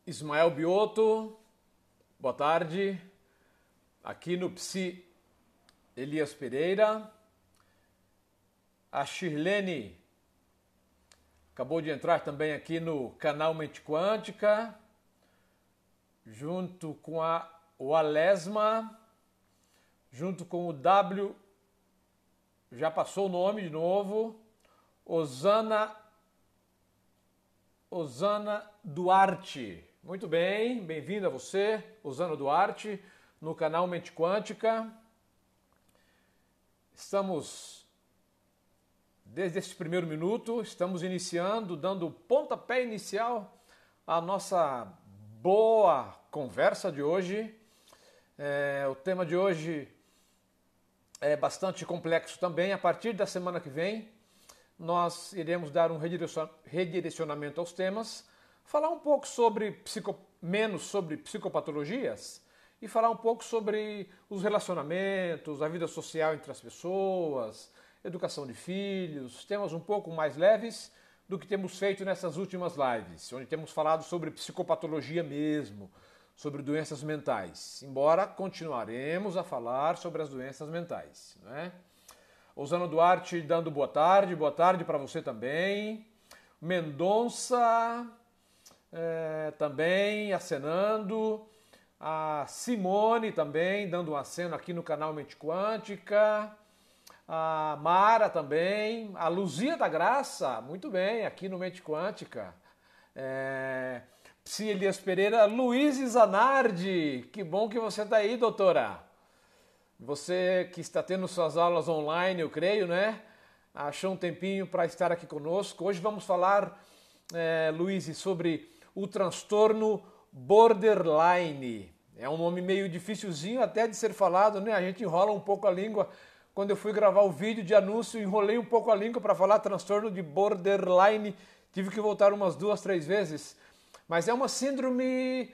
Ismael Bioto, boa tarde. Aqui no Psi, Elias Pereira. A Shirlene acabou de entrar também aqui no canal Mente Quântica, junto com o Alesma, junto com o W, já passou o nome de novo, Osana Duarte. Muito bem, bem-vindo a você, Osana Duarte, no canal Mente Quântica. Estamos, desde este primeiro minuto, estamos iniciando, dando o pontapé inicial à nossa boa conversa de hoje. O tema de hoje é bastante complexo também. A partir da semana que vem, nós iremos dar um redirecionamento aos temas, falar um pouco menos sobre psicopatologias e falar um pouco sobre os relacionamentos, a vida social entre as pessoas, educação de filhos, temas um pouco mais leves do que temos feito nessas últimas lives, onde temos falado sobre psicopatologia mesmo, sobre doenças mentais, embora continuaremos a falar sobre as doenças mentais, né? Osana Duarte dando boa tarde para você também. Mendonça também acenando. A Simone também dando um aceno aqui no canal Mente Quântica. A Mara também. A Luzia da Graça, muito bem, aqui no Mente Quântica. Psi Elias Pereira. Luiz Zanardi, que bom que você está aí, doutora. Você que está tendo suas aulas online, eu creio, né? Achou um tempinho para estar aqui conosco. Hoje vamos falar, Luiz, sobre o transtorno borderline. É um nome meio dificilzinho até de ser falado, né? A gente enrola um pouco a língua. Quando eu fui gravar o vídeo de anúncio, enrolei um pouco a língua para falar transtorno de borderline. Tive que voltar umas 2, 3 vezes. Mas é uma síndrome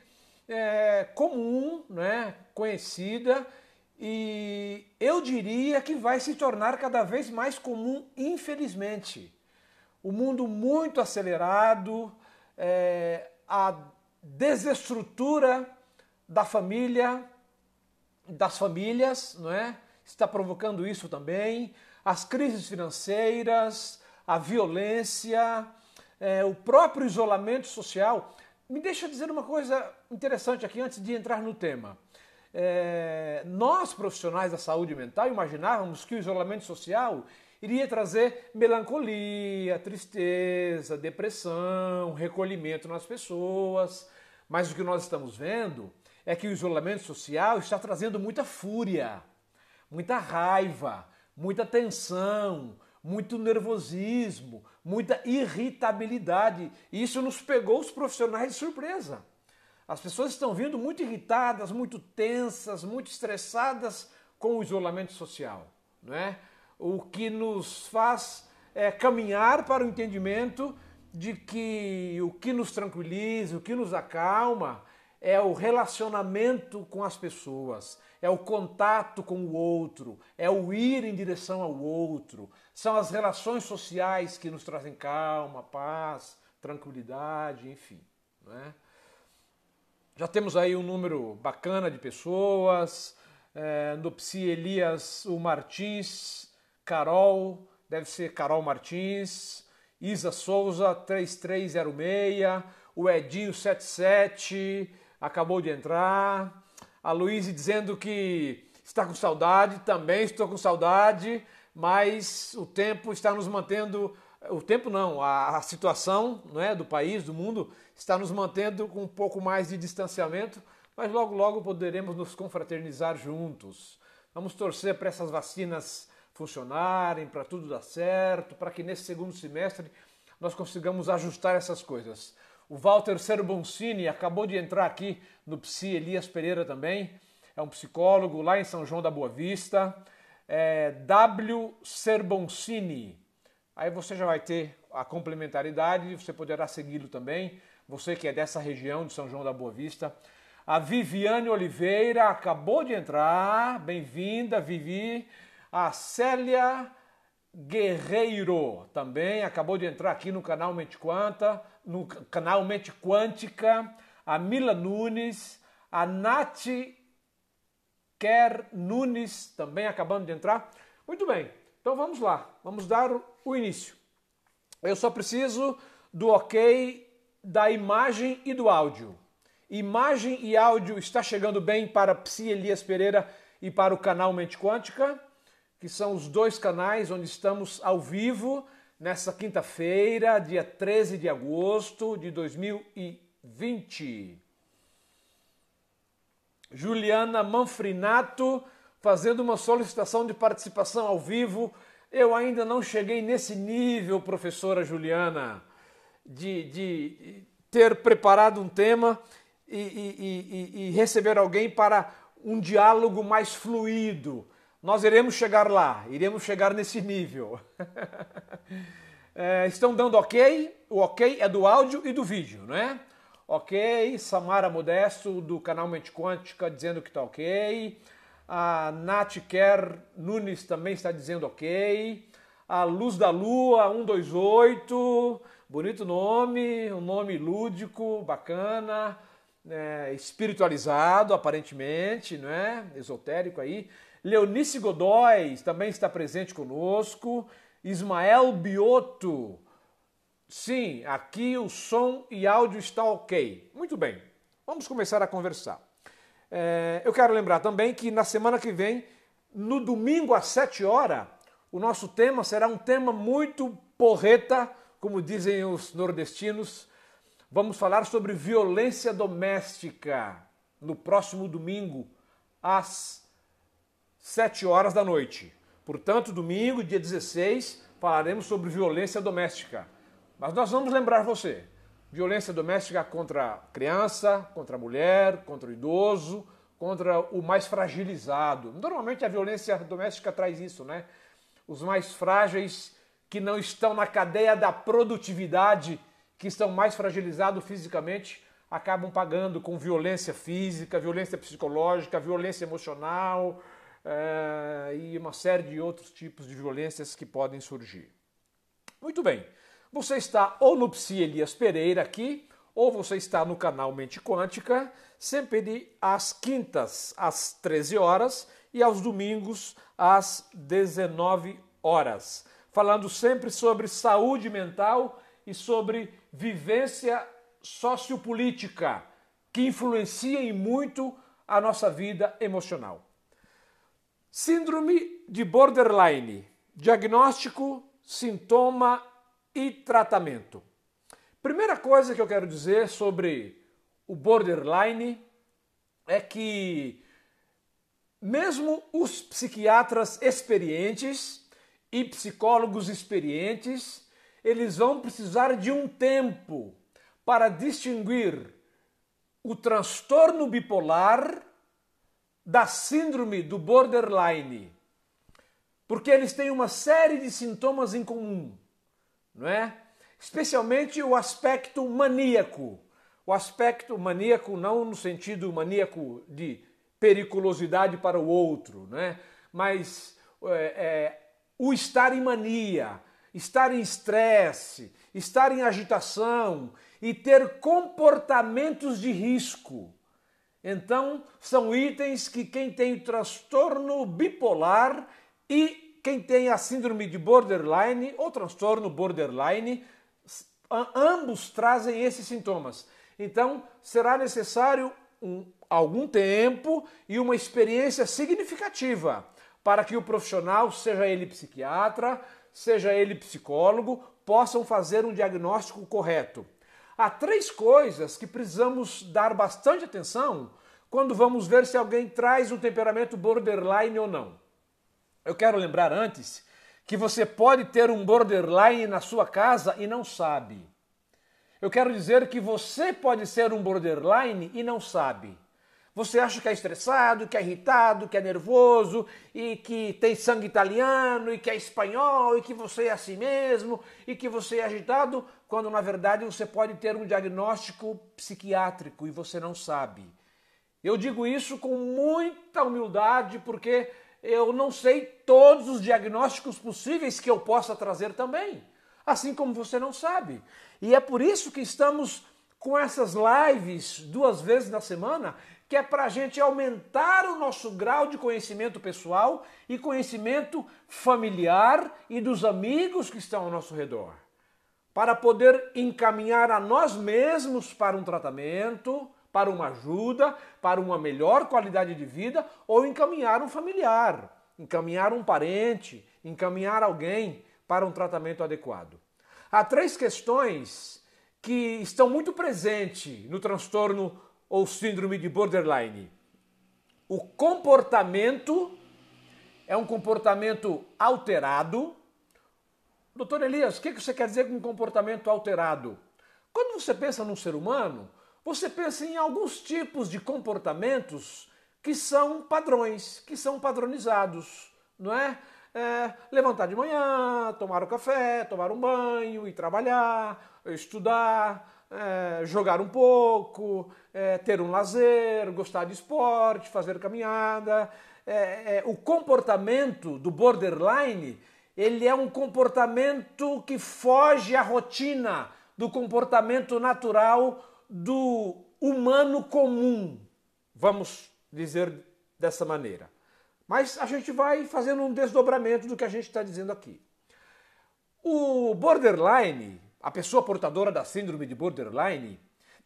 comum, né? Conhecida. E eu diria que vai se tornar cada vez mais comum, infelizmente. O mundo muito acelerado, a desestrutura da família, das famílias, não é? Está provocando isso também. As crises financeiras, a violência, o próprio isolamento social. Me deixa dizer uma coisa interessante aqui antes de entrar no tema. Nós, profissionais da saúde mental, imaginávamos que o isolamento social iria trazer melancolia, tristeza, depressão, recolhimento nas pessoas. Mas o que nós estamos vendo é que o isolamento social está trazendo muita fúria, muita raiva, muita tensão, muito nervosismo, muita irritabilidade. E isso nos pegou os profissionais de surpresa. As pessoas estão vindo muito irritadas, muito tensas, muito estressadas com o isolamento social, não é? O que nos faz caminhar para o entendimento de que o que nos tranquiliza, o que nos acalma é o relacionamento com as pessoas, é o contato com o outro, é o ir em direção ao outro, são as relações sociais que nos trazem calma, paz, tranquilidade, enfim, não é? Já temos aí um número bacana de pessoas, no Psi Elias, o Martins, Carol, deve ser Carol Martins, Isa Souza, 3306, o Edinho 77, acabou de entrar, a Luíse dizendo que está com saudade, também estou com saudade, mas o tempo está nos mantendo... O tempo não, a situação, não é, do país, do mundo, está nos mantendo com um pouco mais de distanciamento, mas logo, logo poderemos nos confraternizar juntos. Vamos torcer para essas vacinas funcionarem, para tudo dar certo, para que nesse segundo semestre nós consigamos ajustar essas coisas. O Walter Serboncini acabou de entrar aqui no Psi Elias Pereira também, é um psicólogo lá em São João da Boa Vista. W. Serboncini. Aí você já vai ter a complementaridade, você poderá segui-lo também, você que é dessa região de São João da Boa Vista. A Viviane Oliveira acabou de entrar, bem-vinda, Vivi. A Célia Guerreiro também acabou de entrar aqui no canal Mente Quântica. a Mila Nunes, a Nath Kerr Nunes, também acabando de entrar. Muito bem, então vamos lá, vamos dar o início. Eu só preciso do ok da imagem e do áudio. Imagem e áudio está chegando bem para Psi Elias Pereira e para o canal Mente Quântica, que são os dois canais onde estamos ao vivo nessa quinta-feira, dia 13 de agosto de 2020. Juliana Manfrinato fazendo uma solicitação de participação ao vivo. Eu ainda não cheguei nesse nível, professora Juliana, de ter preparado um tema e receber alguém para um diálogo mais fluido. Nós iremos chegar lá, iremos chegar nesse nível. Estão dando ok? O ok é do áudio e do vídeo, não é? Ok, Samara Modesto do canal Mente Quântica dizendo que está ok. A Nath Kerr Nunes também está dizendo ok. A Luz da Lua 128, bonito nome, um nome lúdico, bacana, espiritualizado aparentemente, não é? Esotérico aí. Leonice Godoy também está presente conosco. Ismael Bioto. Sim, aqui o som e áudio está ok. Muito bem, vamos começar a conversar. Eu quero lembrar também que na semana que vem, no domingo às 7 horas, o nosso tema será um tema muito porreta, como dizem os nordestinos. Vamos falar sobre violência doméstica no próximo domingo às 7 horas da noite. Portanto, domingo, dia 16, falaremos sobre violência doméstica. Mas nós vamos lembrar você, violência doméstica contra a criança, contra a mulher, contra o idoso, contra o mais fragilizado. Normalmente a violência doméstica traz isso, né? Os mais frágeis que não estão na cadeia da produtividade, que estão mais fragilizados fisicamente, acabam pagando com violência física, violência psicológica, violência emocional e uma série de outros tipos de violências que podem surgir. Muito bem. Você está ou no Psi Elias Pereira aqui, ou você está no canal Mente Quântica, sempre às quintas às 13 horas e aos domingos às 19 horas. Falando sempre sobre saúde mental e sobre vivência sociopolítica, que influencia em muito a nossa vida emocional. Síndrome de borderline, diagnóstico, sintoma e tratamento. Primeira coisa que eu quero dizer sobre o borderline é que mesmo os psiquiatras experientes e psicólogos experientes, eles vão precisar de um tempo para distinguir o transtorno bipolar da síndrome do borderline, porque eles têm uma série de sintomas em comum. Não é? Especialmente o aspecto maníaco. O aspecto maníaco não no sentido maníaco de periculosidade para o outro, né? Mas o estar em mania, estar em estresse, estar em agitação e ter comportamentos de risco. Então, são itens que quem tem o transtorno bipolar e quem tem a síndrome de borderline ou transtorno borderline, ambos trazem esses sintomas. Então, será necessário algum tempo e uma experiência significativa para que o profissional, seja ele psiquiatra, seja ele psicólogo, possam fazer um diagnóstico correto. Há 3 coisas que precisamos dar bastante atenção quando vamos ver se alguém traz um temperamento borderline ou não. Eu quero lembrar antes que você pode ter um borderline na sua casa e não sabe. Eu quero dizer que você pode ser um borderline e não sabe. Você acha que é estressado, que é irritado, que é nervoso e que tem sangue italiano e que é espanhol e que você é assim mesmo e que você é agitado, quando na verdade você pode ter um diagnóstico psiquiátrico e você não sabe. Eu digo isso com muita humildade porque eu não sei todos os diagnósticos possíveis que eu possa trazer também, assim como você não sabe. E é por isso que estamos com essas lives 2 vezes na semana, que é para a gente aumentar o nosso grau de conhecimento pessoal e conhecimento familiar e dos amigos que estão ao nosso redor, para poder encaminhar a nós mesmos para um tratamento, para uma ajuda, para uma melhor qualidade de vida, ou encaminhar um familiar, encaminhar um parente, encaminhar alguém para um tratamento adequado. Há 3 questões que estão muito presentes no transtorno ou síndrome de borderline. O comportamento é um comportamento alterado. Doutor Elias, o que você quer dizer com comportamento alterado? Quando você pensa num ser humano, você pensa em alguns tipos de comportamentos que são padrões, que são padronizados, não é? Levantar de manhã, tomar um café, tomar um banho, ir trabalhar, estudar, jogar um pouco, ter um lazer, gostar de esporte, fazer caminhada. O comportamento do borderline, ele é um comportamento que foge à rotina do comportamento natural do humano comum, vamos dizer dessa maneira. Mas a gente vai fazendo um desdobramento do que a gente está dizendo aqui. O borderline, a pessoa portadora da síndrome de borderline,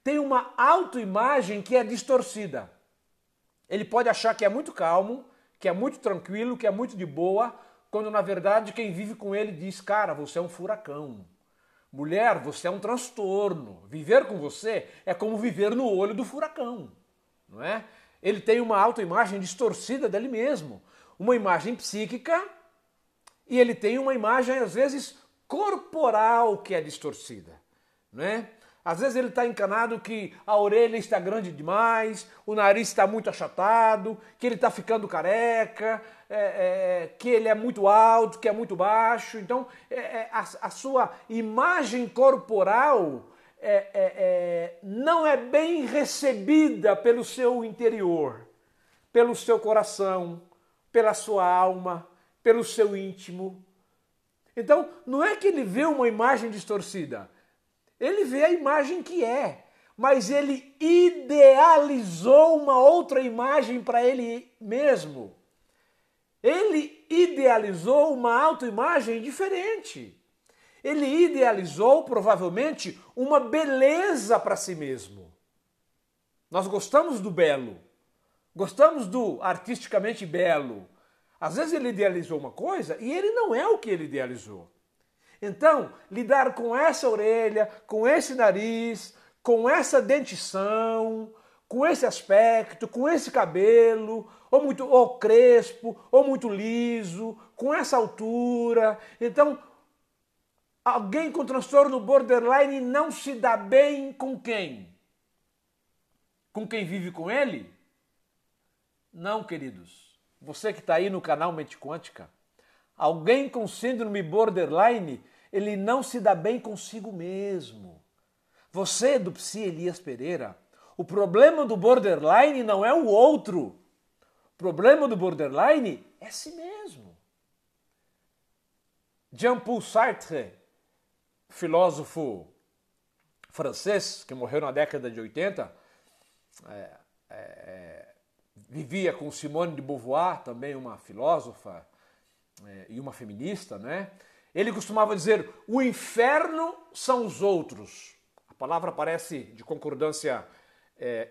tem uma autoimagem que é distorcida. Ele pode achar que é muito calmo, que é muito tranquilo, que é muito de boa, quando na verdade quem vive com ele diz: cara, você é um furacão. Mulher, você é um transtorno. Viver com você é como viver no olho do furacão, não é? Ele tem uma autoimagem distorcida dele mesmo, uma imagem psíquica, e ele tem uma imagem, às vezes, corporal que é distorcida, né? Às vezes ele está encanado que a orelha está grande demais, o nariz está muito achatado, que ele está ficando careca, que ele é muito alto, que é muito baixo. Então, a sua imagem corporal não é bem recebida pelo seu interior, pelo seu coração, pela sua alma, pelo seu íntimo. Então, não é que ele vê uma imagem distorcida, ele vê a imagem que é, mas ele idealizou uma outra imagem para ele mesmo. Ele idealizou uma autoimagem diferente. Ele idealizou, provavelmente, uma beleza para si mesmo. Nós gostamos do belo, gostamos do artisticamente belo. Às vezes ele idealizou uma coisa e ele não é o que ele idealizou. Então, lidar com essa orelha, com esse nariz, com essa dentição, com esse aspecto, com esse cabelo, ou crespo, ou muito liso, com essa altura. Então, alguém com transtorno borderline não se dá bem com quem? Com quem vive com ele? Não, queridos. Você que está aí no canal Mente Quântica, alguém com síndrome borderline, ele não se dá bem consigo mesmo. Você, do Psi Elias Pereira, o problema do borderline não é o outro. O problema do borderline é si mesmo. Jean-Paul Sartre, filósofo francês, que morreu na década de 80, vivia com Simone de Beauvoir, também uma filósofa e uma feminista, né? Ele costumava dizer: o inferno são os outros. A palavra parece de concordância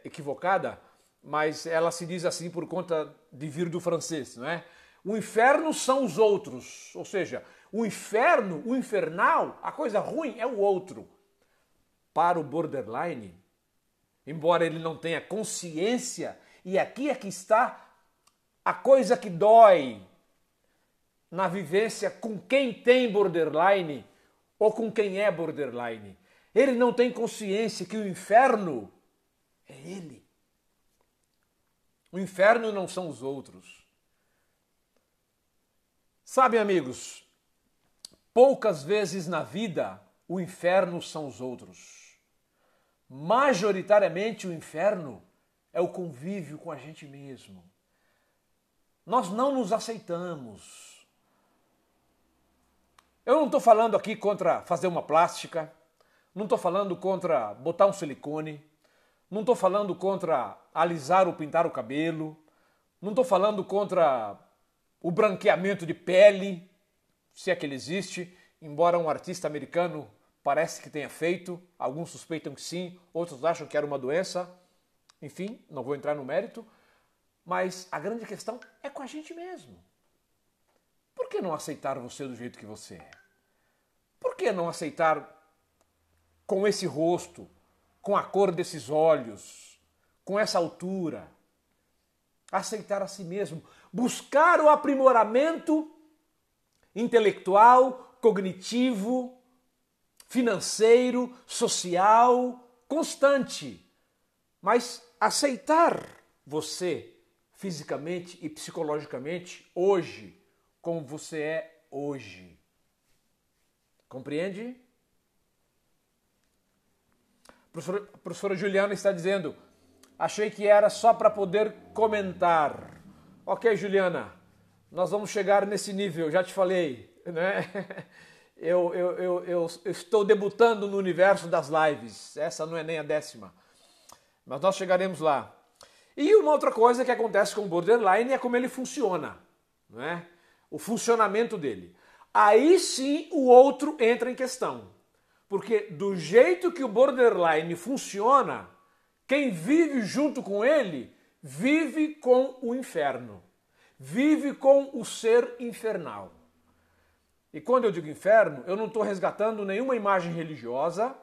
equivocada, mas ela se diz assim por conta de vir do francês, não é? O inferno são os outros, ou seja, o inferno, o infernal, a coisa ruim é o outro. Para o borderline, embora ele não tenha consciência, e aqui é que está a coisa que dói na vivência com quem tem borderline ou com quem é borderline. Ele não tem consciência que o inferno é ele. O inferno não são os outros. Sabem, amigos, poucas vezes na vida o inferno são os outros. Majoritariamente o inferno é o convívio com a gente mesmo. Nós não nos aceitamos. Eu não estou falando aqui contra fazer uma plástica, Não estou falando contra botar um silicone. Não estou falando contra alisar ou pintar o cabelo. Não estou falando contra o branqueamento de pele, se é que ele existe, embora um artista americano parece que tenha feito. Alguns suspeitam que sim, outros acham que era uma doença. Enfim, não vou entrar no mérito. Mas a grande questão é com a gente mesmo. Por que não aceitar você do jeito que você é? Por que não aceitar com esse rosto, com a cor desses olhos, com essa altura? Aceitar a si mesmo. Buscar o aprimoramento intelectual, cognitivo, financeiro, social, constante. Mas aceitar você fisicamente e psicologicamente hoje, como você é hoje. Compreende? A professora Juliana está dizendo, achei que era só para poder comentar. Ok, Juliana, nós vamos chegar nesse nível, já te falei, né? Eu estou debutando no universo das lives, essa não é nem a 10ª, mas nós chegaremos lá. E uma outra coisa que acontece com o borderline é como ele funciona, né? O funcionamento dele. Aí sim o outro entra em questão. Porque do jeito que o borderline funciona, quem vive junto com ele, vive com o inferno. Vive com o ser infernal. E quando eu digo inferno, eu não estou resgatando nenhuma imagem religiosa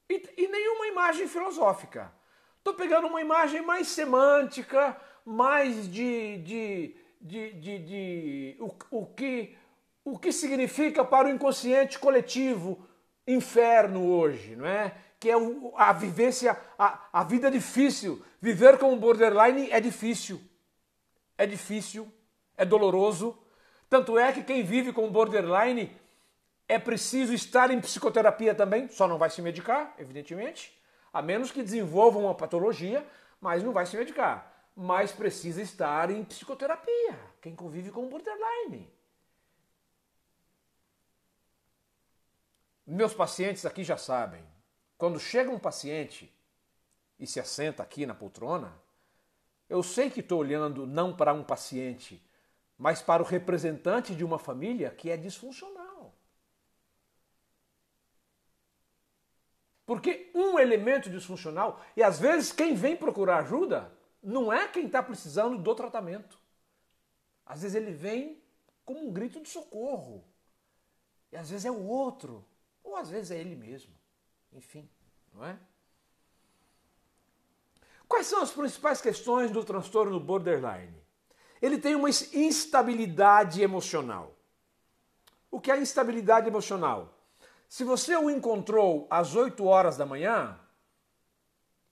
e nenhuma imagem filosófica. Estou pegando uma imagem mais semântica, mais o que significa para o inconsciente coletivo inferno hoje, não é? Que é a vivência, a vida difícil. Viver com um borderline é difícil. É difícil, é doloroso. Tanto é que quem vive com borderline é preciso estar em psicoterapia também, só não vai se medicar, evidentemente, a menos que desenvolva uma patologia, mas não vai se medicar. Mas precisa estar em psicoterapia, quem convive com borderline. Meus pacientes aqui já sabem, quando chega um paciente e se assenta aqui na poltrona, eu sei que estou olhando não para um paciente, mas para o representante de uma família que é disfuncional. Porque um elemento disfuncional, e às vezes quem vem procurar ajuda, não é quem está precisando do tratamento. Às vezes ele vem como um grito de socorro. E às vezes é o outro, ou às vezes é ele mesmo. Enfim, não é? Quais são as principais questões do transtorno borderline? Ele tem uma instabilidade emocional. O que é instabilidade emocional? Se você o encontrou às 8 horas da manhã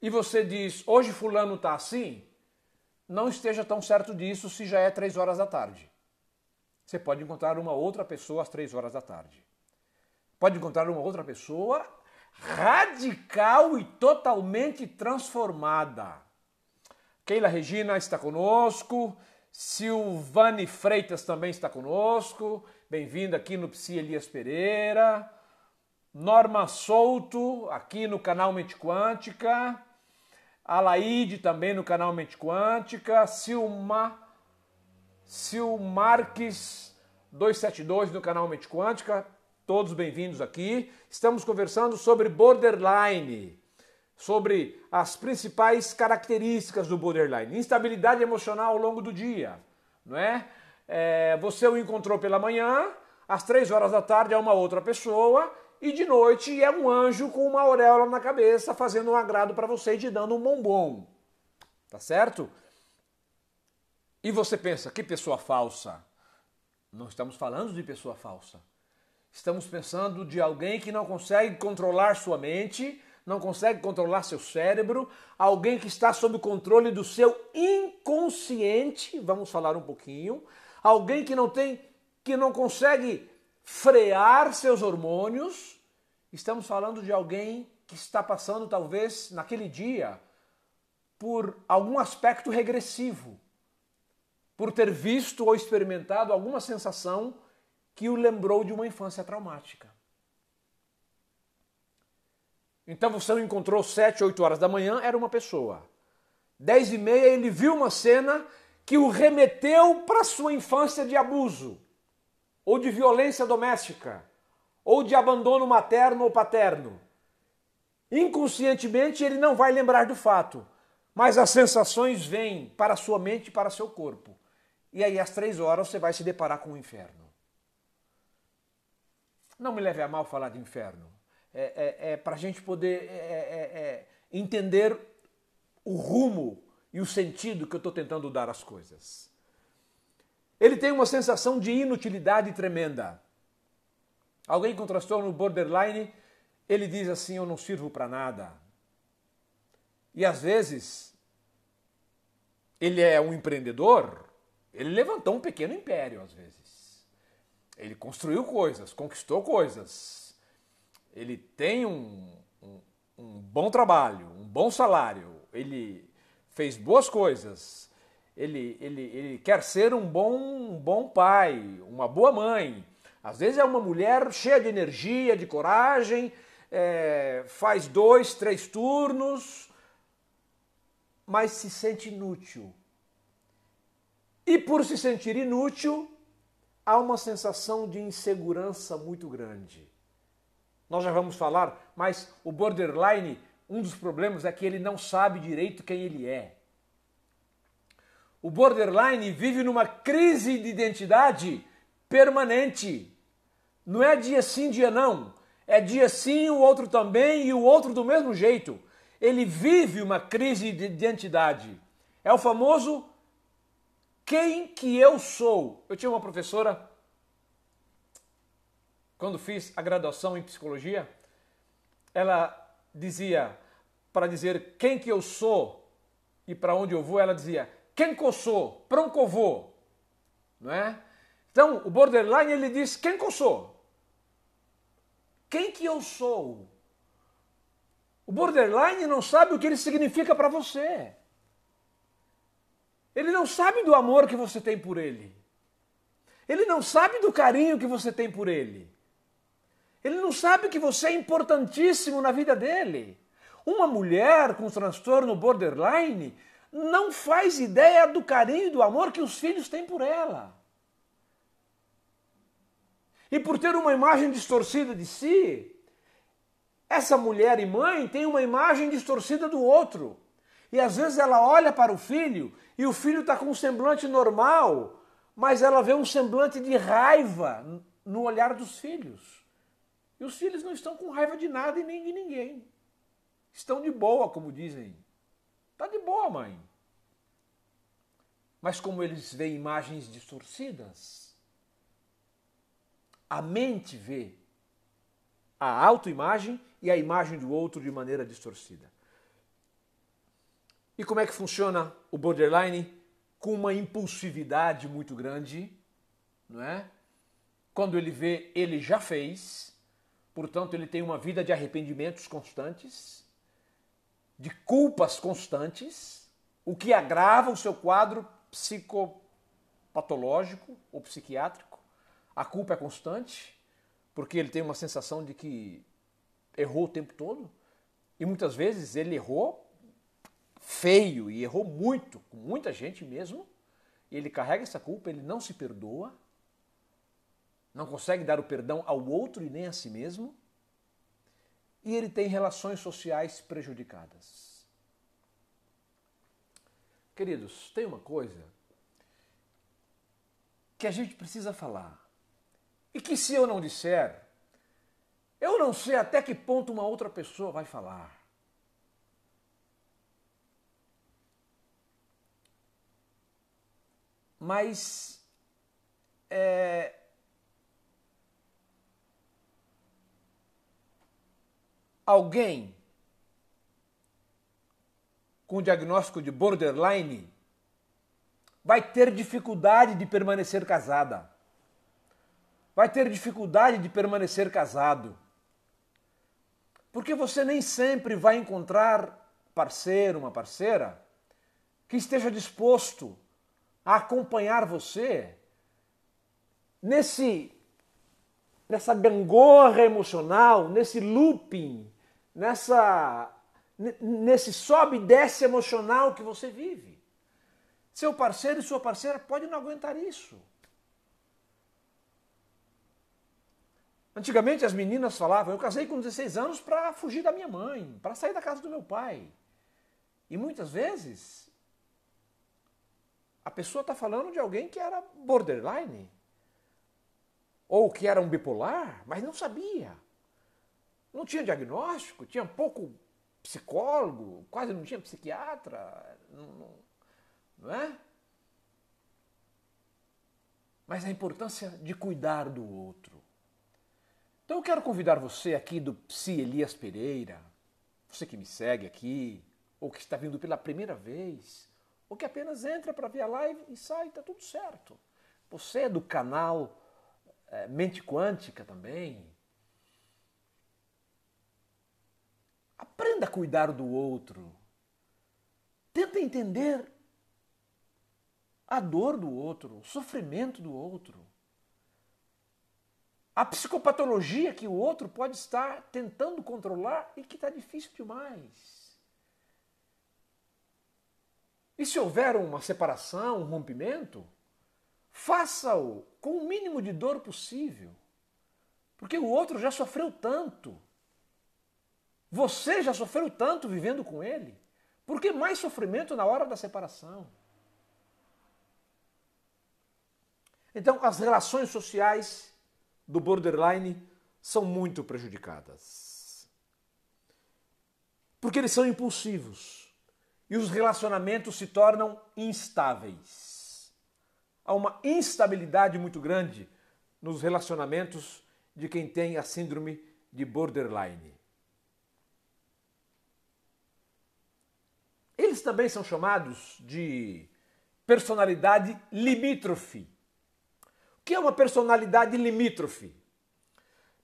e você diz, hoje fulano está assim, não esteja tão certo disso se já é 3 horas da tarde. Você pode encontrar uma outra pessoa às 3 horas da tarde. Pode encontrar uma outra pessoa radical e totalmente transformada. Keila Regina está conosco, Silvane Freitas também está conosco, bem-vinda aqui no Psi Elias Pereira, Norma Souto aqui no canal Mente Quântica, Alaide também no canal Mente Quântica, Silmarques 272 no canal Mente Quântica, todos bem-vindos aqui. Estamos conversando sobre borderline, sobre as principais características do borderline. Instabilidade emocional ao longo do dia, não é? Você o encontrou pela manhã, às 3 horas da tarde é uma outra pessoa e de noite é um anjo com uma auréola na cabeça fazendo um agrado para você e te dando um bombom. Tá certo? E você pensa, que pessoa falsa? Não estamos falando de pessoa falsa. Estamos pensando de alguém que não consegue controlar sua mente, não consegue controlar seu cérebro, alguém que está sob o controle do seu inconsciente, vamos falar um pouquinho, alguém que não consegue frear seus hormônios. Estamos falando de alguém que está passando talvez naquele dia por algum aspecto regressivo, por ter visto ou experimentado alguma sensação que o lembrou de uma infância traumática. Então você não encontrou 7, 8 horas da manhã, era uma pessoa. 10h30 ele viu uma cena que o remeteu para sua infância de abuso, ou de violência doméstica, ou de abandono materno ou paterno. Inconscientemente ele não vai lembrar do fato, mas as sensações vêm para a sua mente e para seu corpo. E aí às 3 horas você vai se deparar com o inferno. Não me leve a mal falar de inferno. É para a gente poder entender o rumo e o sentido que eu estou tentando dar às coisas. Ele tem uma sensação de inutilidade tremenda. Alguém com transtorno borderline, ele diz assim, eu não sirvo para nada. E às vezes, ele é um empreendedor, ele levantou um pequeno império às vezes. Ele construiu coisas, conquistou coisas. Ele tem um bom trabalho, um bom salário, ele fez boas coisas, ele quer ser um bom pai, uma boa mãe. Às vezes é uma mulher cheia de energia, de coragem, faz 2, 3 turnos, mas se sente inútil. E por se sentir inútil, há uma sensação de insegurança muito grande. Nós já vamos falar, mas o borderline, um dos problemas é que ele não sabe direito quem ele é. O borderline vive numa crise de identidade permanente. Não é dia sim, dia não. É dia sim, o outro também e o outro do mesmo jeito. Ele vive uma crise de identidade. É o famoso quem que eu sou. Eu tinha uma professora, quando fiz a graduação em psicologia, ela dizia, para dizer quem que eu sou e para onde eu vou, ela dizia, quem que eu sou, para onde eu vou, não é? Então, o borderline, ele diz, quem que eu sou? Quem que eu sou? O borderline não sabe o que ele significa para você. Ele não sabe do amor que você tem por ele. Ele não sabe do carinho que você tem por ele. Ele não sabe que você é importantíssimo na vida dele. Uma mulher com transtorno borderline não faz ideia do carinho e do amor que os filhos têm por ela. E por ter uma imagem distorcida de si, essa mulher e mãe tem uma imagem distorcida do outro. E às vezes ela olha para o filho e o filho está com um semblante normal, mas ela vê um semblante de raiva no olhar dos filhos. E os filhos não estão com raiva de nada e nem de ninguém. Estão de boa, como dizem. Está de boa, mãe. Mas como eles veem imagens distorcidas, a mente vê a autoimagem e a imagem do outro de maneira distorcida. E como é que funciona o borderline? Com uma impulsividade muito grande, não é? Quando ele vê, ele já fez, portanto ele tem uma vida de arrependimentos constantes, de culpas constantes, o que agrava o seu quadro psicopatológico ou psiquiátrico. A culpa é constante, porque ele tem uma sensação de que errou o tempo todo, e muitas vezes ele errou feio e errou muito, com muita gente mesmo, e ele carrega essa culpa, ele não se perdoa, não consegue dar o perdão ao outro e nem a si mesmo, e ele tem relações sociais prejudicadas. Queridos, tem uma coisa que a gente precisa falar, e que se eu não disser, eu não sei até que ponto uma outra pessoa vai falar. Mas alguém com diagnóstico de borderline vai ter dificuldade de permanecer casada. Vai ter dificuldade de permanecer casado. Porque você nem sempre vai encontrar parceiro, uma parceira, que esteja disposto a acompanhar você nessa gangorra emocional, nesse looping nesse sobe e desce emocional que você vive. Seu parceiro e sua parceira podem não aguentar isso. Antigamente as meninas falavam, eu casei com 16 anos para fugir da minha mãe, para sair da casa do meu pai. E muitas vezes a pessoa está falando de alguém que era borderline, ou que era um bipolar, mas não sabia. Não tinha diagnóstico, tinha pouco psicólogo, quase não tinha psiquiatra, não é? Mas a importância de cuidar do outro. Então eu quero convidar você aqui do Psi Elias Pereira, você que me segue aqui, ou que está vindo pela primeira vez, ou que apenas entra para ver a live e sai, está tudo certo. Você é do canal Mente Quântica também. Aprenda a cuidar do outro. Tenta entender a dor do outro, o sofrimento do outro. A psicopatologia que o outro pode estar tentando controlar e que está difícil demais. E se houver uma separação, um rompimento, faça-o com o mínimo de dor possível. Porque o outro já sofreu tanto. Você já sofreu tanto vivendo com ele. Por que mais sofrimento na hora da separação? Então, as relações sociais do borderline são muito prejudicadas. Porque eles são impulsivos e os relacionamentos se tornam instáveis. Há uma instabilidade muito grande nos relacionamentos de quem tem a síndrome de borderline. Eles também são chamados de personalidade limítrofe. O que é uma personalidade limítrofe?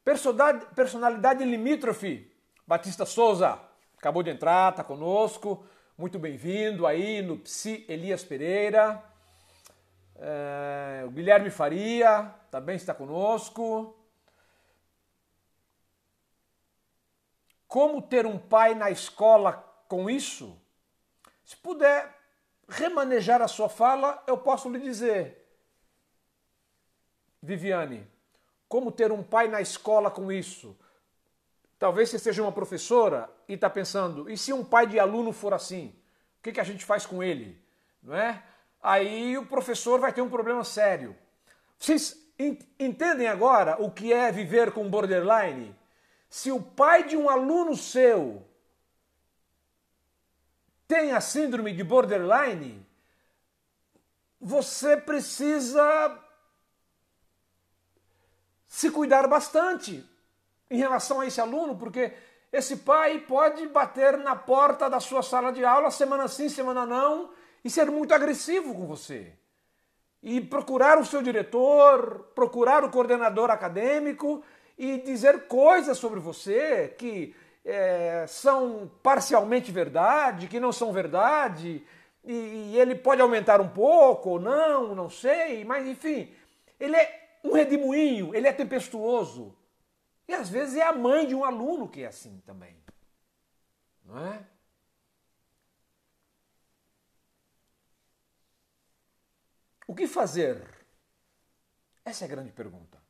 Personalidade limítrofe, Batista Souza, acabou de entrar, está conosco, muito bem-vindo aí no Psi Elias Pereira. O Guilherme Faria também está conosco. Como ter um pai na escola com isso? Se puder remanejar a sua fala, eu posso lhe dizer, Viviane, como ter um pai na escola com isso? Talvez você seja uma professora e está pensando, e se um pai de aluno for assim? O que a gente faz com ele? Não é? Aí o professor vai ter um problema sério. Vocês entendem agora o que é viver com borderline? Se o pai de um aluno seu tem a síndrome de borderline, você precisa se cuidar bastante em relação a esse aluno, porque esse pai pode bater na porta da sua sala de aula semana sim, semana não, e ser muito agressivo com você. E procurar o seu diretor, procurar o coordenador acadêmico e dizer coisas sobre você que são parcialmente verdade, que não são verdade, e ele pode aumentar um pouco ou não, não sei, mas enfim, ele é um redemoinho, ele é tempestuoso. E às vezes é a mãe de um aluno que é assim também. Não é? O que fazer? Essa é a grande pergunta.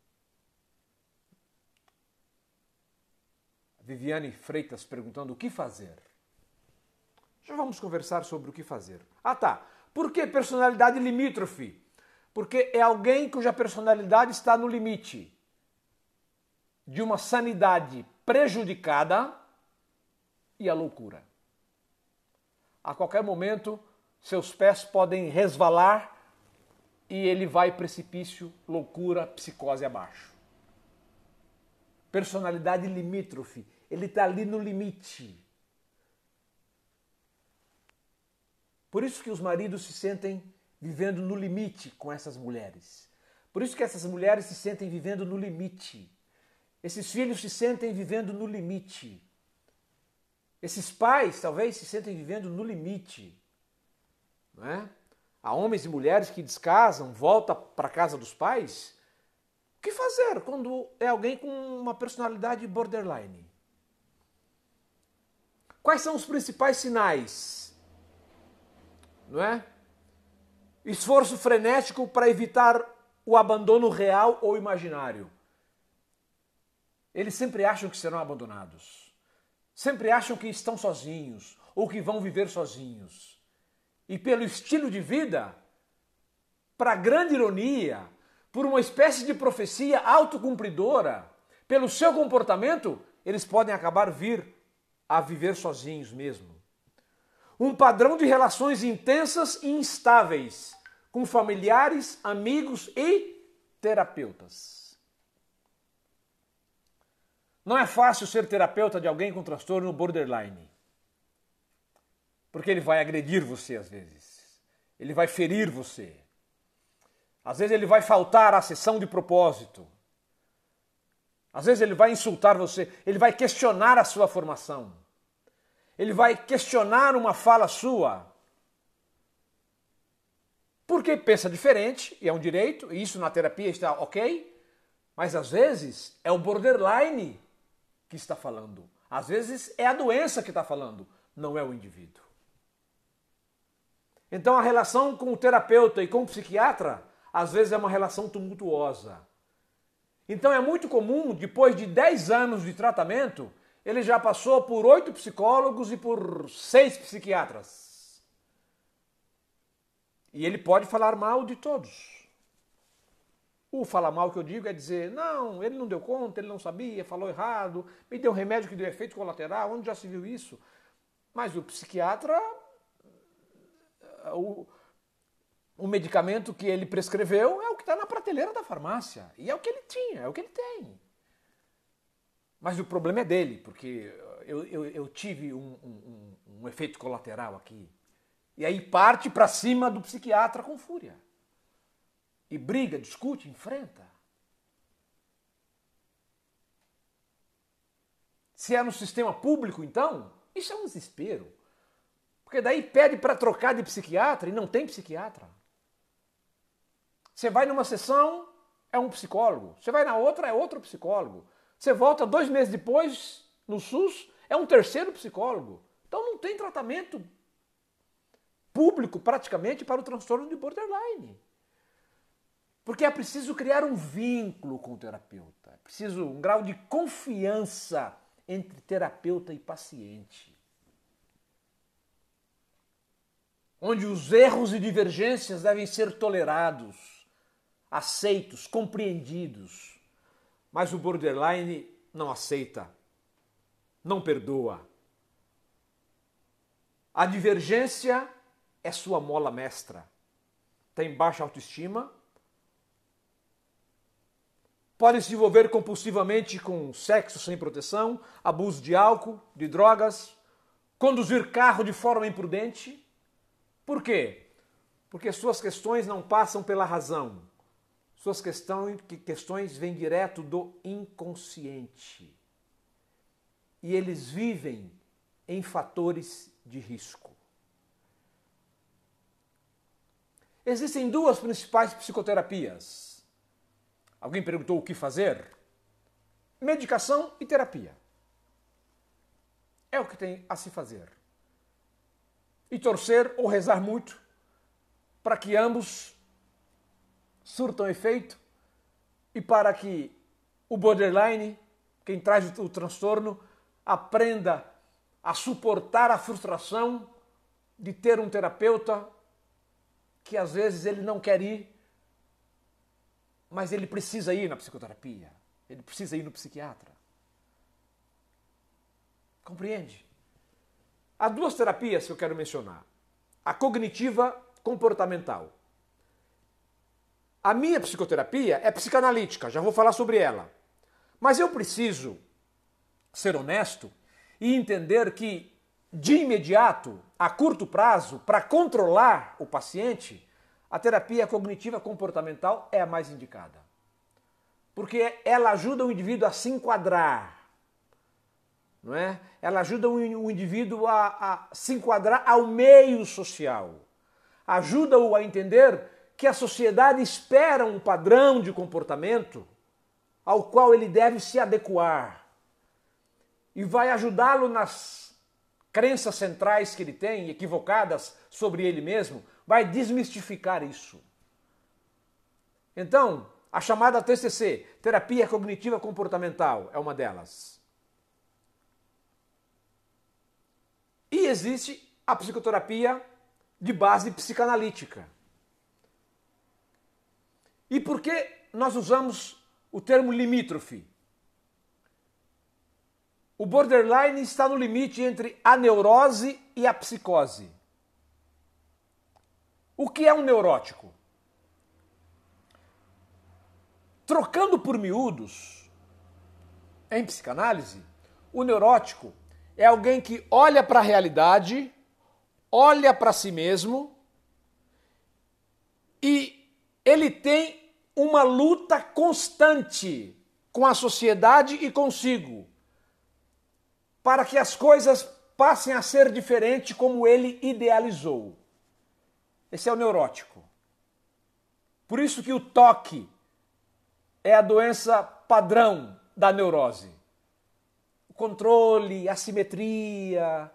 Viviane Freitas perguntando o que fazer. Já vamos conversar sobre o que fazer. Ah tá, por que personalidade limítrofe? Porque é alguém cuja personalidade está no limite de uma sanidade prejudicada e a loucura. A qualquer momento, seus pés podem resvalar e ele vai precipício, loucura, psicose abaixo. Personalidade limítrofe, ele está ali no limite. Por isso que os maridos se sentem vivendo no limite com essas mulheres. Por isso que essas mulheres se sentem vivendo no limite. Esses filhos se sentem vivendo no limite. Esses pais talvez se sentem vivendo no limite. Não é? Há homens e mulheres que descasam, voltam para a casa dos pais. O que fazer quando é alguém com uma personalidade borderline? Quais são os principais sinais? Não é? Esforço frenético para evitar o abandono real ou imaginário. Eles sempre acham que serão abandonados. Sempre acham que estão sozinhos ou que vão viver sozinhos. E pelo estilo de vida, para grande ironia, por uma espécie de profecia autocumpridora, pelo seu comportamento, eles podem acabar vir a viver sozinhos mesmo. Um padrão de relações intensas e instáveis com familiares, amigos e terapeutas. Não é fácil ser terapeuta de alguém com transtorno borderline. Porque ele vai agredir você às vezes. Ele vai ferir você. Às vezes ele vai faltar à sessão de propósito. Às vezes ele vai insultar você. Ele vai questionar a sua formação. Ele vai questionar uma fala sua. Porque pensa diferente, e é um direito, e isso na terapia está ok, mas às vezes é o borderline que está falando. Às vezes é a doença que está falando, não é o indivíduo. Então a relação com o terapeuta e com o psiquiatra, às vezes é uma relação tumultuosa. Então é muito comum, depois de 10 anos de tratamento, ele já passou por 8 psicólogos e por 6 psiquiatras. E ele pode falar mal de todos. O falar mal que eu digo é dizer, não, ele não deu conta, ele não sabia, falou errado, me deu um remédio que deu efeito colateral, onde já se viu isso? Mas o psiquiatra, o medicamento que ele prescreveu é o que está na prateleira da farmácia. E é o que ele tinha, é o que ele tem. Mas o problema é dele, porque eu tive um efeito colateral aqui. E aí parte para cima do psiquiatra com fúria. E briga, discute, enfrenta. Se é no sistema público, então, isso é um desespero. Porque daí pede para trocar de psiquiatra e não tem psiquiatra. Você vai numa sessão, é um psicólogo. Você vai na outra, é outro psicólogo. Você volta 2 meses depois, no SUS, é um terceiro psicólogo. Então não tem tratamento público praticamente para o transtorno de borderline. Porque é preciso criar um vínculo com o terapeuta. É preciso um grau de confiança entre terapeuta e paciente. Onde os erros e divergências devem ser tolerados, aceitos, compreendidos. Mas o borderline não aceita, não perdoa. A divergência é sua mola mestra. Tem baixa autoestima, pode se envolver compulsivamente com sexo sem proteção, abuso de álcool, de drogas, conduzir carro de forma imprudente. Por quê? Porque suas questões não passam pela razão. Suas questões vêm direto do inconsciente. E eles vivem em fatores de risco. Existem 2 principais psicoterapias. Alguém perguntou o que fazer? Medicação e terapia. É o que tem a se fazer. E torcer ou rezar muito para que ambos surtam efeito e para que o borderline, quem traz o transtorno, aprenda a suportar a frustração de ter um terapeuta que às vezes ele não quer ir, mas ele precisa ir na psicoterapia, ele precisa ir no psiquiatra. Compreende? Há 2 terapias que eu quero mencionar. A cognitiva comportamental. A minha psicoterapia é psicanalítica, já vou falar sobre ela. Mas eu preciso ser honesto e entender que, de imediato, a curto prazo, para controlar o paciente, a terapia cognitiva comportamental é a mais indicada. Porque ela ajuda o indivíduo a se enquadrar. Não é? Ela ajuda o indivíduo a se enquadrar ao meio social. Ajuda-o a entender que a sociedade espera um padrão de comportamento ao qual ele deve se adequar. E vai ajudá-lo nas crenças centrais que ele tem, equivocadas sobre ele mesmo, vai desmistificar isso. Então, a chamada TCC, terapia cognitiva comportamental, é uma delas. E existe a psicoterapia de base psicanalítica. E por que nós usamos o termo limítrofe? O borderline está no limite entre a neurose e a psicose. O que é um neurótico? Trocando por miúdos, em psicanálise, o neurótico é alguém que olha para a realidade, olha para si mesmo e ele tem uma luta constante com a sociedade e consigo, para que as coisas passem a ser diferentes como ele idealizou. Esse é o neurótico. Por isso que o toque é a doença padrão da neurose. O controle, a simetria,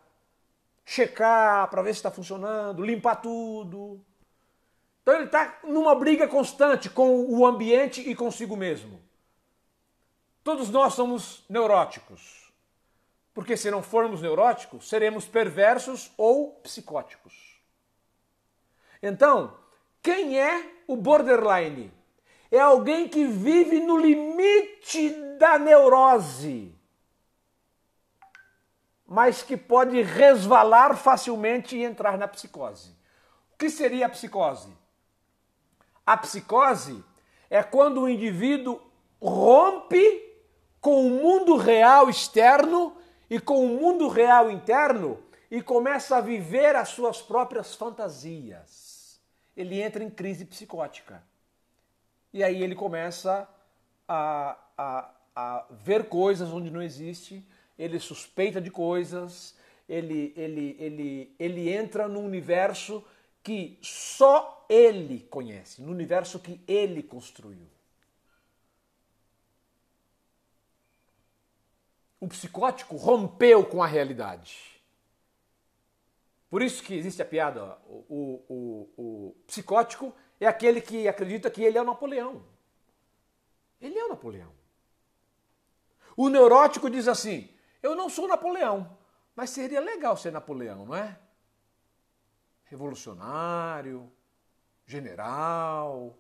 checar para ver se está funcionando, limpar tudo. Então ele está numa briga constante com o ambiente e consigo mesmo. Todos nós somos neuróticos. Porque se não formos neuróticos, seremos perversos ou psicóticos. Então, quem é o borderline? É alguém que vive no limite da neurose, mas que pode resvalar facilmente e entrar na psicose. O que seria a psicose? A psicose é quando o indivíduo rompe com o mundo real externo e com o mundo real interno e começa a viver as suas próprias fantasias. Ele entra em crise psicótica. E aí ele começa a ver coisas onde não existe, ele suspeita de coisas, ele entra num universo que só ele conhece, no universo que ele construiu. O psicótico rompeu com a realidade. Por isso que existe a piada, o psicótico é aquele que acredita que ele é o Napoleão. Ele é o Napoleão. O neurótico diz assim, eu não sou Napoleão, mas seria legal ser Napoleão, não é? Revolucionário, general,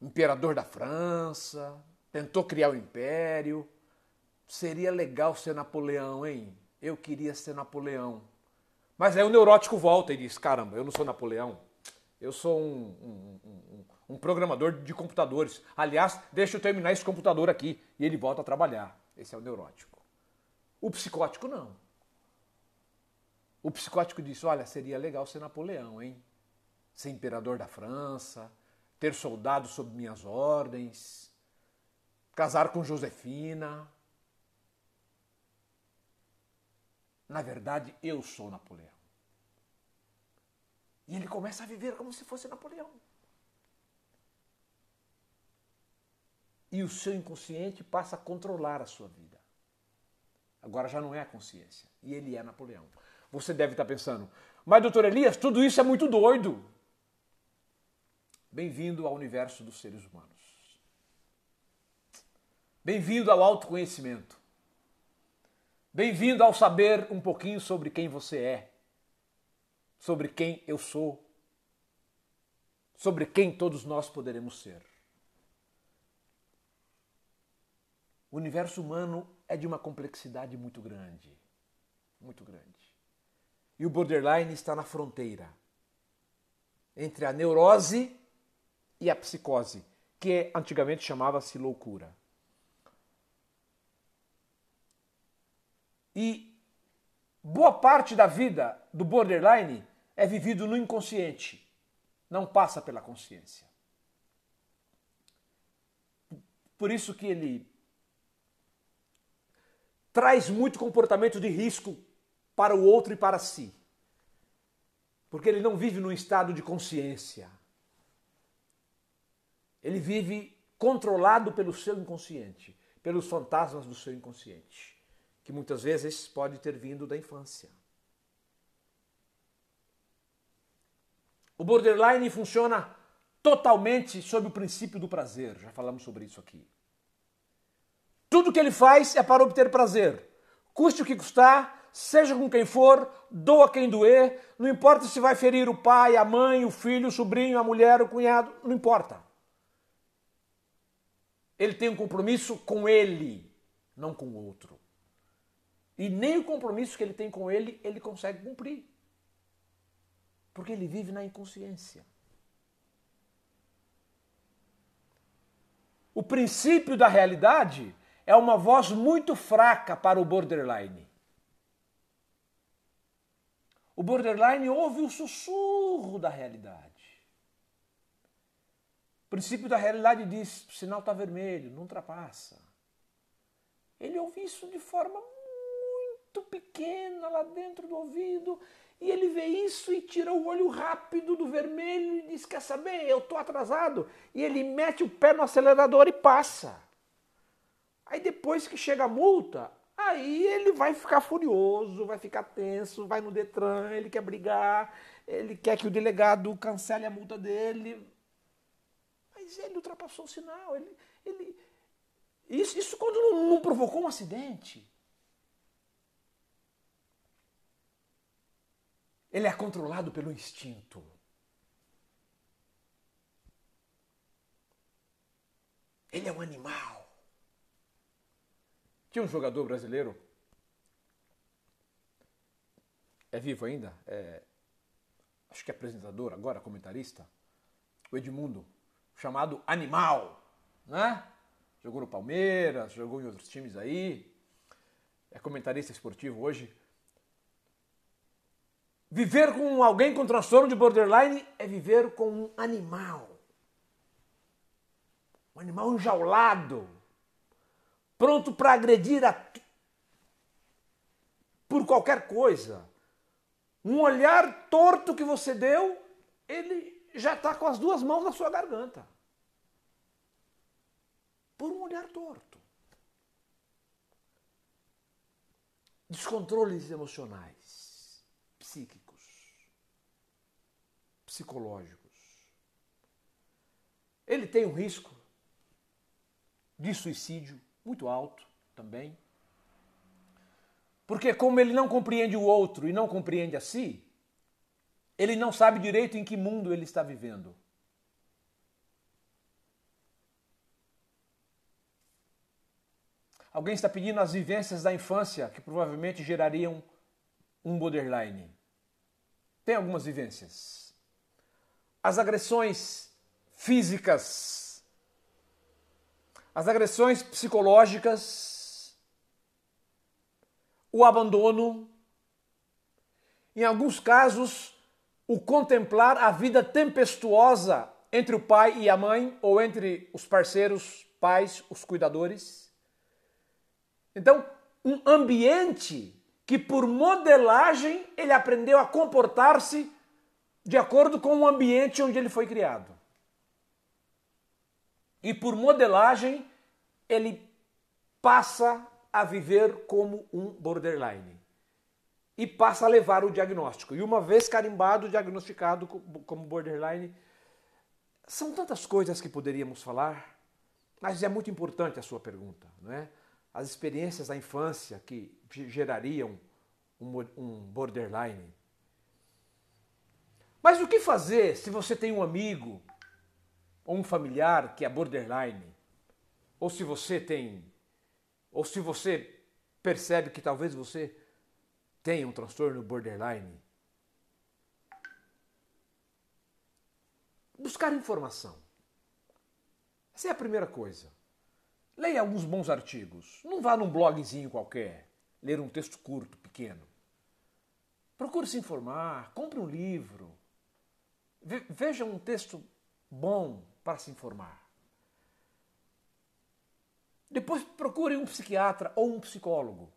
imperador da França, tentou criar o império. Seria legal ser Napoleão, hein? Eu queria ser Napoleão. Mas aí o neurótico volta e diz, caramba, eu não sou Napoleão. Eu sou um programador de computadores. Aliás, deixa eu terminar esse computador aqui. E ele volta a trabalhar. Esse é o neurótico. O psicótico não. O psicótico diz, olha, seria legal ser Napoleão, hein? Ser imperador da França, ter soldados sob minhas ordens, casar com Josefina. Na verdade, eu sou Napoleão. E ele começa a viver como se fosse Napoleão. E o seu inconsciente passa a controlar a sua vida. Agora já não é a consciência. E ele é Napoleão. Você deve estar pensando, mas doutor Elias, tudo isso é muito doido. Bem-vindo ao universo dos seres humanos. Bem-vindo ao autoconhecimento. Bem-vindo ao saber um pouquinho sobre quem você é, sobre quem eu sou, sobre quem todos nós poderemos ser. O universo humano é de uma complexidade muito grande, muito grande. E o borderline está na fronteira entre a neurose e a psicose, que antigamente chamava-se loucura. E boa parte da vida do borderline é vivido no inconsciente, não passa pela consciência. Por isso que ele traz muito comportamento de risco para o outro e para si. Porque ele não vive num estado de consciência. Ele vive controlado pelo seu inconsciente, pelos fantasmas do seu inconsciente. que muitas vezes pode ter vindo da infância. O borderline funciona totalmente sob o princípio do prazer, já falamos sobre isso aqui. Tudo que ele faz é para obter prazer, custe o que custar, seja com quem for, doa quem doer, não importa se vai ferir o pai, a mãe, o filho, o sobrinho, a mulher, o cunhado, não importa. Ele tem um compromisso com ele, não com o outro. E nem o compromisso que ele tem com ele, ele consegue cumprir. Porque ele vive na inconsciência. O princípio da realidade é uma voz muito fraca para o borderline. O borderline ouve o sussurro da realidade. O princípio da realidade diz, o sinal está vermelho, não ultrapassa. Ele ouve isso de forma muito pequena lá dentro do ouvido e ele vê isso e tira o olho rápido do vermelho e diz, quer saber, eu estou atrasado. E ele mete o pé no acelerador e passa. Aí depois que chega a multa, aí ele vai ficar furioso, vai ficar tenso, vai no Detran, ele quer brigar, ele quer que o delegado cancele a multa dele. Mas ele ultrapassou o sinal. Isso quando não provocou um acidente. Ele é controlado pelo instinto. Ele é um animal. Tinha um jogador brasileiro, é vivo ainda, acho que é apresentador agora, comentarista, o Edmundo, chamado Animal, né? Jogou no Palmeiras, jogou em outros times aí, é comentarista esportivo hoje. Viver com alguém com transtorno de borderline é viver com um animal enjaulado, pronto para agredir por qualquer coisa. Um olhar torto que você deu, ele já está com as duas mãos na sua garganta. Por um olhar torto. Descontroles emocionais, psíquicos, psicológicos. Ele tem um risco de suicídio muito alto também. Porque como ele não compreende o outro e não compreende a si, ele não sabe direito em que mundo ele está vivendo. Alguém está pedindo as vivências da infância que provavelmente gerariam um borderline. Tem algumas vivências. As agressões físicas, as agressões psicológicas, o abandono, em alguns casos, o contemplar a vida tempestuosa entre o pai e a mãe, ou entre os parceiros, pais, os cuidadores. Então, um ambiente que por modelagem ele aprendeu a comportar-se de acordo com o ambiente onde ele foi criado. E por modelagem ele passa a viver como um borderline. E passa a levar o diagnóstico. E uma vez carimbado, diagnosticado como borderline, são tantas coisas que poderíamos falar, mas é muito importante a sua pergunta, não é? As experiências da infância que gerariam um borderline. Mas o que fazer se você tem um amigo ou um familiar que é borderline? Ou se você percebe que talvez você tenha um transtorno borderline? Buscar informação. Essa é a primeira coisa. Leia alguns bons artigos. Não vá num blogzinho qualquer, ler um texto curto, pequeno. Procure se informar, compre um livro. Veja um texto bom para se informar. Depois procure um psiquiatra ou um psicólogo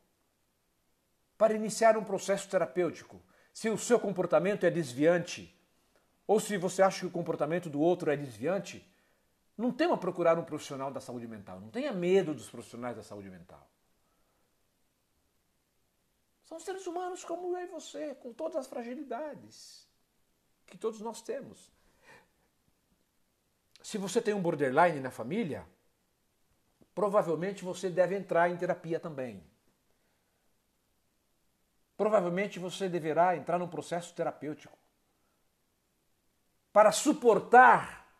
para iniciar um processo terapêutico. Se o seu comportamento é desviante, ou se você acha que o comportamento do outro é desviante, não tema procurar um profissional da saúde mental. Não tenha medo dos profissionais da saúde mental. São seres humanos como eu e você, com todas as fragilidades que todos nós temos. Se você tem um borderline na família, provavelmente você deve entrar em terapia também. Provavelmente você deverá entrar num processo terapêutico para suportar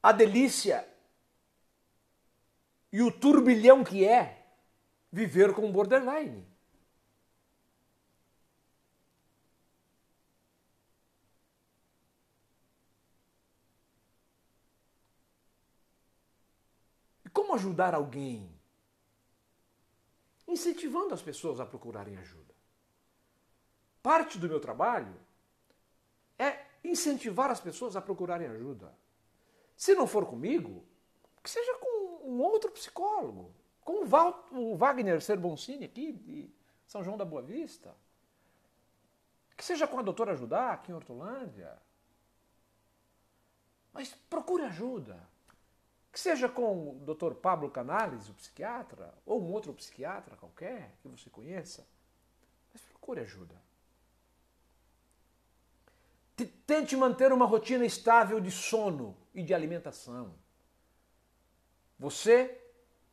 a delícia e o turbilhão que é viver com borderline. E como ajudar alguém? Incentivando as pessoas a procurarem ajuda. Parte do meu trabalho é incentivar as pessoas a procurarem ajuda. Se não for comigo, que seja com um outro psicólogo, com o Wagner Serboncini aqui de São João da Boa Vista, que seja com a doutora Judá aqui em Hortolândia. Mas procure ajuda. Que seja com o Dr. Pablo Canales, o psiquiatra, ou um outro psiquiatra qualquer que você conheça. Mas procure ajuda. Tente manter uma rotina estável de sono e de alimentação. Você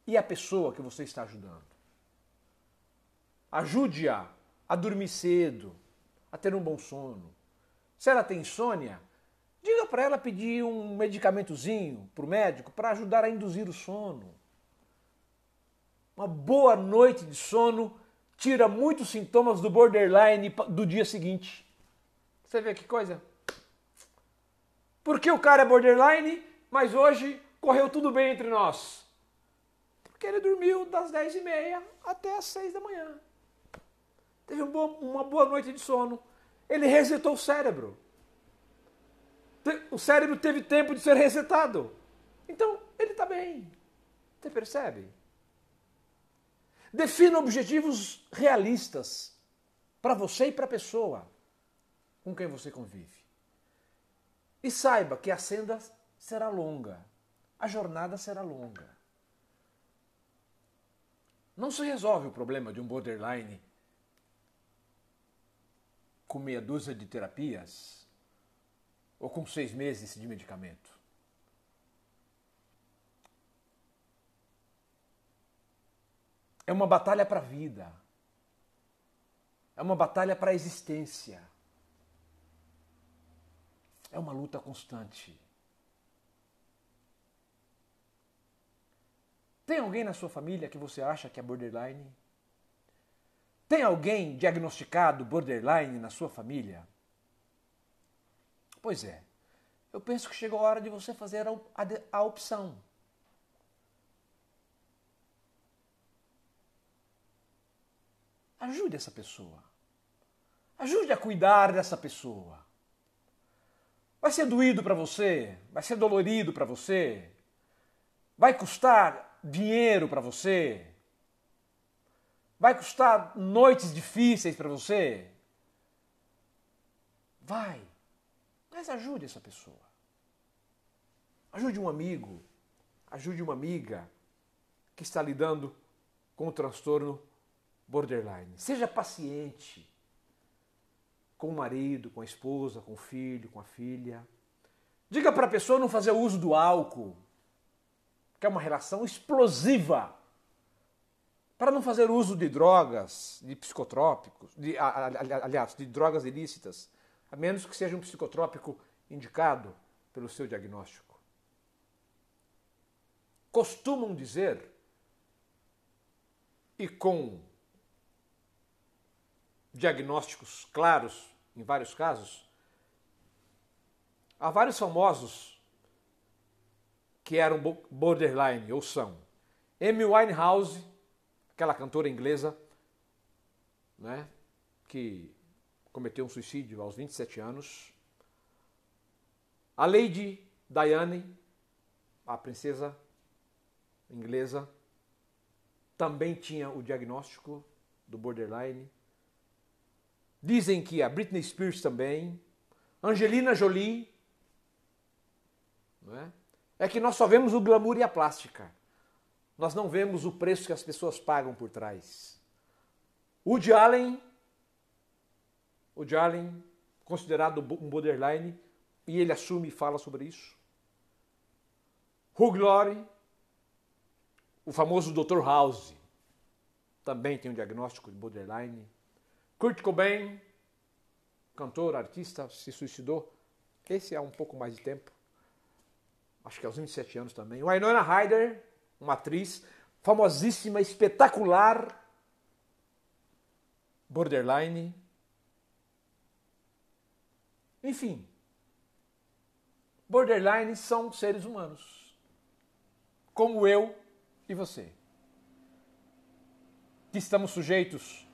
e a pessoa que você está ajudando. Ajude-a a dormir cedo, a ter um bom sono. Se ela tem insônia, diga para ela pedir um medicamentozinho para o médico para ajudar a induzir o sono. Uma boa noite de sono tira muitos sintomas do borderline do dia seguinte. Você vê que coisa? Porque o cara é borderline, mas hoje correu tudo bem entre nós. Porque ele dormiu das 10h30 até as 6 da manhã. Teve uma boa noite de sono. Ele resetou o cérebro. O cérebro teve tempo de ser resetado. Então, ele está bem. Você percebe? Defina objetivos realistas para você e para a pessoa com quem você convive. E saiba que a senda será longa. A jornada será longa. Não se resolve o problema de um borderline com meia dúzia de terapias ou com 6 meses de medicamento. É uma batalha para a vida. É uma batalha para a existência. É uma luta constante. Tem alguém na sua família que você acha que é borderline? Tem alguém diagnosticado borderline na sua família? Pois é, eu penso que chegou a hora de você fazer a opção. Ajude essa pessoa. Ajude a cuidar dessa pessoa. Vai ser doído para você? Vai ser dolorido para você? Vai custar dinheiro para você? Vai custar noites difíceis para você? Vai. Mas ajude essa pessoa. Ajude um amigo. Ajude uma amiga que está lidando com o transtorno borderline. Seja paciente com o marido, com a esposa, com o filho, com a filha. Diga para a pessoa não fazer uso do álcool, que é uma relação explosiva. Para não fazer uso de drogas, de psicotrópicos, aliás, de drogas ilícitas, a menos que seja um psicotrópico indicado pelo seu diagnóstico. Costumam dizer, e com diagnósticos claros em vários casos, há vários famosos que eram borderline, ou são. Amy Winehouse, aquela cantora inglesa, né, que cometeu um suicídio aos 27 anos. A Lady Diana, a princesa inglesa, também tinha o diagnóstico do borderline. Dizem que a Britney Spears também, Angelina Jolie, não é? É que nós só vemos o glamour e a plástica. nós não vemos o preço que as pessoas pagam por trás. Woody Allen, considerado um borderline, e ele assume e fala sobre isso. Hugh Laurie, o famoso Dr. House, também tem um diagnóstico de borderline. Kurt Cobain, cantor, artista, se suicidou. Esse há um pouco mais de tempo. Acho que aos 27 anos também. Winona Ryder, uma atriz famosíssima, espetacular, borderline. Enfim, borderline são seres humanos, como eu e você, que estamos sujeitos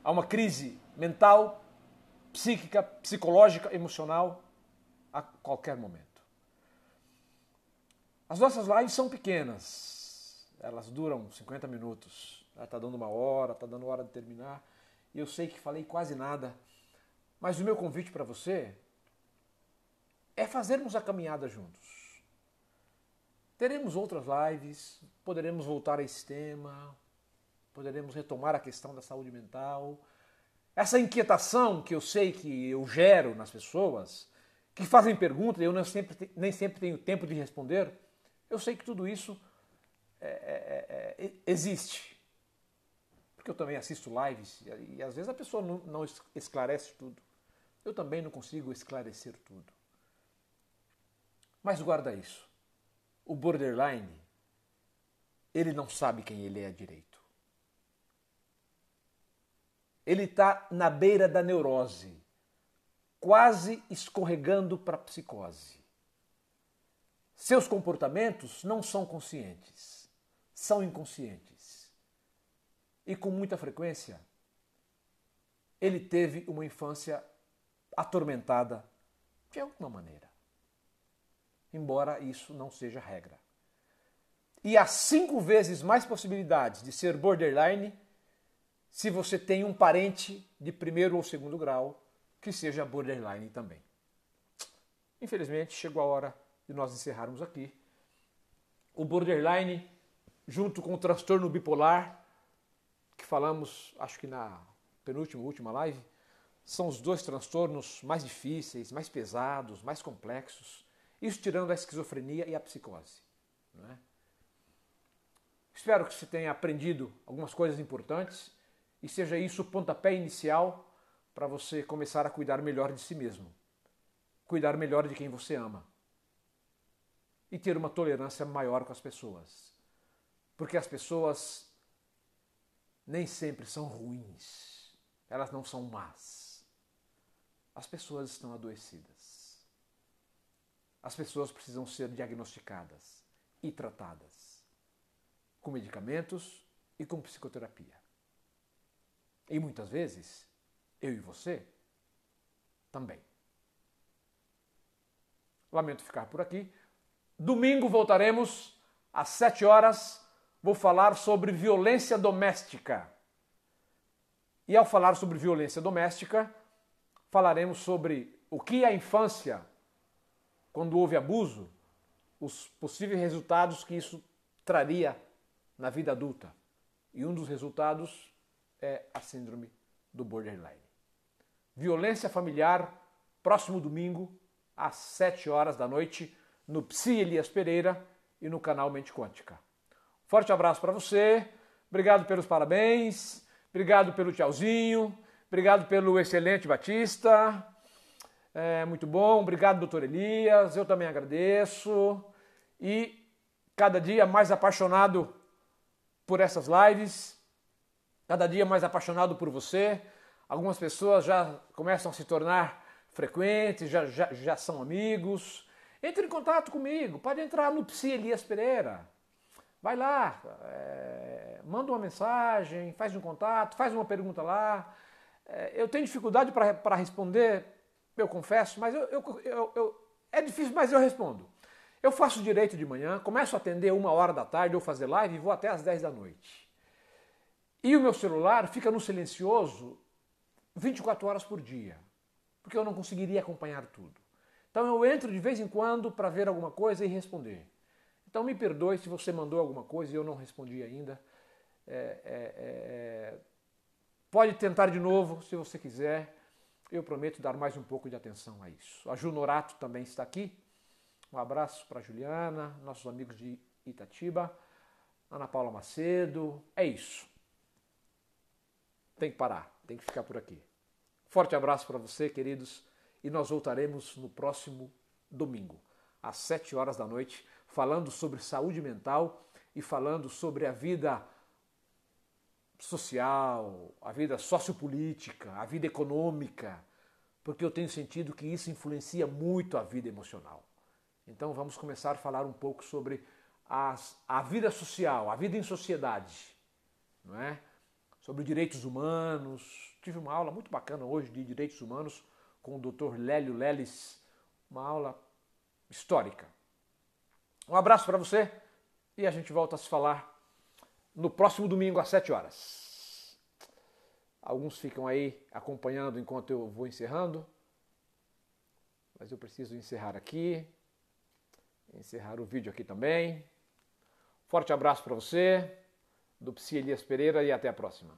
a uma crise mental, psíquica, psicológica, emocional, a qualquer momento. As nossas lives são pequenas, elas duram 50 minutos, está dando uma hora, está dando hora de terminar, e eu sei que falei quase nada, mas o meu convite para você é fazermos a caminhada juntos. Teremos outras lives, poderemos voltar a esse tema, poderemos retomar a questão da saúde mental. Essa inquietação que eu sei que eu gero nas pessoas, que fazem perguntas e eu nem sempre tenho tempo de responder, eu sei que tudo isso existe. Porque eu também assisto lives e às vezes a pessoa não esclarece tudo. Eu também não consigo esclarecer tudo. Mas guarda isso. O borderline, ele não sabe quem ele é direito. Ele está na beira da neurose, quase escorregando para a psicose. Seus comportamentos não são conscientes, são inconscientes. E com muita frequência, ele teve uma infância atormentada de alguma maneira. Embora isso não seja regra. E há 5 vezes mais possibilidades de ser borderline se você tem um parente de primeiro ou segundo grau que seja borderline também. Infelizmente, chegou a hora de nós encerrarmos aqui. O borderline, junto com o transtorno bipolar, que falamos, acho que na última live, são os 2 transtornos mais difíceis, mais pesados, mais complexos. Isso tirando a esquizofrenia e a psicose. Não é? Espero que você tenha aprendido algumas coisas importantes e seja isso o pontapé inicial para você começar a cuidar melhor de si mesmo, cuidar melhor de quem você ama e ter uma tolerância maior com as pessoas. Porque as pessoas nem sempre são ruins, elas não são más. As pessoas estão adoecidas. As pessoas precisam ser diagnosticadas e tratadas com medicamentos e com psicoterapia. E muitas vezes, eu e você também. Lamento ficar por aqui. Domingo voltaremos às 7 horas. Vou falar sobre violência doméstica. E ao falar sobre violência doméstica, falaremos sobre o que a infância, quando houve abuso, os possíveis resultados que isso traria na vida adulta. E um dos resultados é a síndrome do borderline. Violência familiar, próximo domingo, às 7 horas da noite, no Psi Elias Pereira e no canal Mente Quântica. Forte abraço para você, obrigado pelos parabéns, obrigado pelo tchauzinho, obrigado pelo excelente Batista, muito bom, obrigado doutor Elias, eu também agradeço e cada dia mais apaixonado por essas lives, cada dia mais apaixonado por você. Algumas pessoas já começam a se tornar frequentes, já são amigos. Entre em contato comigo, pode entrar no Psi Elias Pereira. Vai lá, manda uma mensagem, faz um contato, faz uma pergunta lá. Eu tenho dificuldade para responder, eu confesso, mas é difícil, mas eu respondo. Eu faço direito de manhã, começo a atender 1h da tarde, ou fazer live e vou até às 10 da noite. E o meu celular fica no silencioso 24 horas por dia, porque eu não conseguiria acompanhar tudo. Então eu entro de vez em quando para ver alguma coisa e responder. Então me perdoe se você mandou alguma coisa e eu não respondi ainda. Pode tentar de novo, se você quiser. Eu prometo dar mais um pouco de atenção a isso. A Ju Norato também está aqui. Um abraço para a Juliana, nossos amigos de Itatiba, Ana Paula Macedo. É isso. Tem que parar, tem que ficar por aqui. Forte abraço para você, queridos, e nós voltaremos no próximo domingo, às 7 horas da noite, falando sobre saúde mental e falando sobre a vida social, a vida sociopolítica, a vida econômica, porque eu tenho sentido que isso influencia muito a vida emocional. Então vamos começar a falar um pouco sobre a vida social, a vida em sociedade, não é? Sobre direitos humanos. Tive uma aula muito bacana hoje de direitos humanos com o Dr. Lélio Leles, uma aula histórica. Um abraço para você e a gente volta a se falar no próximo domingo às 7 horas. Alguns ficam aí acompanhando enquanto eu vou encerrando, mas eu preciso encerrar aqui, encerrar o vídeo aqui também. Forte abraço para você, do Psi Elias Pereira, e até a próxima.